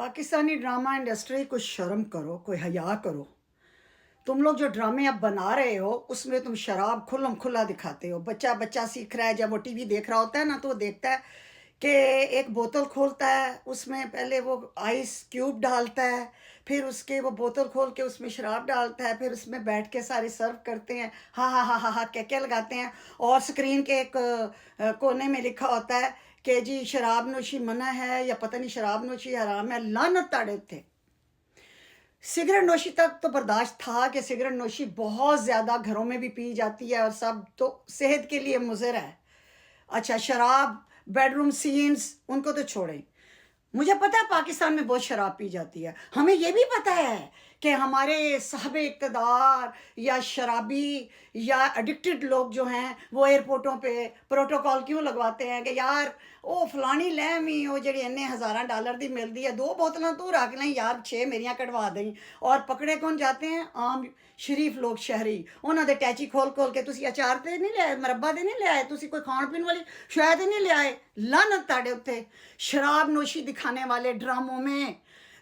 Pakistani drama industry कुछ शर्म करो, कोई हया करो। तुम लोग जो ड्रामे अब बना रहे हो उसमें तुम शराब खुल्लम खुल्ला दिखाते हो। बच्चा बच्चा सीख रहा है, जब वो टीवी देख रहा होता है ना तो वो देखता है कि एक बोतल खोलता है, उसमें पहले वो आइस क्यूब डालता है, फिर उसके वो बोतल खोल के उसमें शराब डालता है, फिर उसमें बैठ के सारे सर्व करते हैं, हा हा हा हा हा क्या लगाते हैं। और स्क्रीन के एक कोने में लिखा होता है कि जी शराब नोशी मना है या पता नहीं शराब नोशी हराम है। लानत ताड़े थे। सिगरेट नोशी तक तो बर्दाश्त था कि सिगरेट नोशी बहुत ज़्यादा घरों में भी पी जाती है और सब तो सेहत के लिए मुज़र है। अच्छा, शराब, बेडरूम सीन्स, उनको तो छोड़ें। मुझे पता है पाकिस्तान में बहुत शराब पी जाती है। हमें ये भी पता है कि हमारे साहब इक़्तिदार या शराबी या एडिक्टेड लोग जो हैं वो एयरपोर्टों पे प्रोटोकॉल क्यों लगवाते हैं कि यार ओ फलानी लै मी वो जी इन्ने $1000 दी मिलती है, 2 बोतलों तू रख लें यार, 6 मेरियां कटवा दें। और पकड़े कौन जाते हैं? आम शरीफ लोग, शहरी। उन्होंने टैची खोल खोल के तुसी अचार ते नहीं लियाए, मरब्बा ते नहीं लियाए, तुसी कोई खाण पीण वाली शायद नहीं लियाए। लानत ताड़े उत्ते शराब नोशी दिखाने वाले ड्रामों में।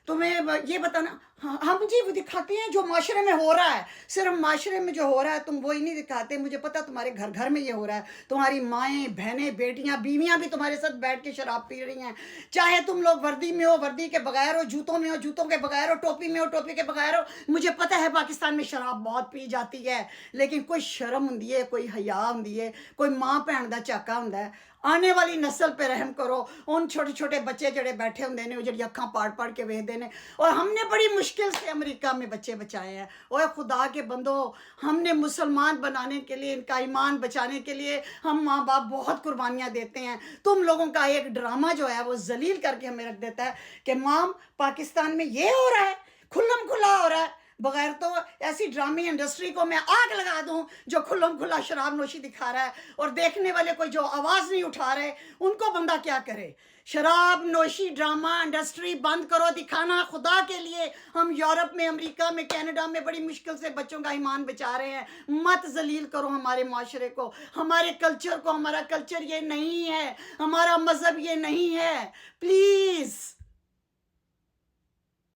तुम्हें ये बताना, हम जी वो दिखाते हैं जो माशरे में हो रहा है। सिर्फ माशरे में जो हो रहा है तुम वही नहीं दिखाते। मुझे पता तुम्हारे घर घर में ये हो रहा है। तुम्हारी माएँ, बहनें, बेटियां, बीवियां भी तुम्हारे साथ बैठ के शराब पी रही हैं। चाहे तुम लोग वर्दी में हो, वर्दी के बगैर हो, जूतों में हो, जूतों के बगैर हो, टोपी में हो, टोपी के बगैर हो। मुझे पता है पाकिस्तान में शराब बहुत पी जाती है, लेकिन कोई शर्म होंदी है, कोई हया होंदी है, कोई माँ भैन का झाका होंदा है। आने वाली नस्ल पे रहम करो। उन छोटे छोटे बच्चे जड़े बैठे होंगे ने, जी अखा पाड़ पाड़ के वेखते हैं। और हमने बड़ी मुश्किल से अमेरिका में बच्चे बचाए हैं। और खुदा के बंदो, हमने मुसलमान बनाने के लिए, इनका ईमान बचाने के लिए हम माँ बाप बहुत कुर्बानियाँ देते हैं। तुम लोगों का एक ड्रामा जो है वो जलील करके हमें रख देता है कि माम पाकिस्तान में ये हो रहा है, खुल्लम खुल्ला हो रहा है। बगैर तो ऐसी ड्रामी इंडस्ट्री को मैं आग लगा दूं जो खुल्लम खुल्ला शराब नोशी दिखा रहा है, और देखने वाले कोई जो आवाज़ नहीं उठा रहे उनको बंदा क्या करे। शराब नोशी ड्रामा इंडस्ट्री बंद करो दिखाना, खुदा के लिए। हम यूरोप में, अमेरिका में, कनाडा में बड़ी मुश्किल से बच्चों का ईमान बचा रहे हैं। मत जलील करो हमारे माशरे को, हमारे कल्चर को। हमारा कल्चर ये नहीं है, हमारा मज़हब ये नहीं है, प्लीज़।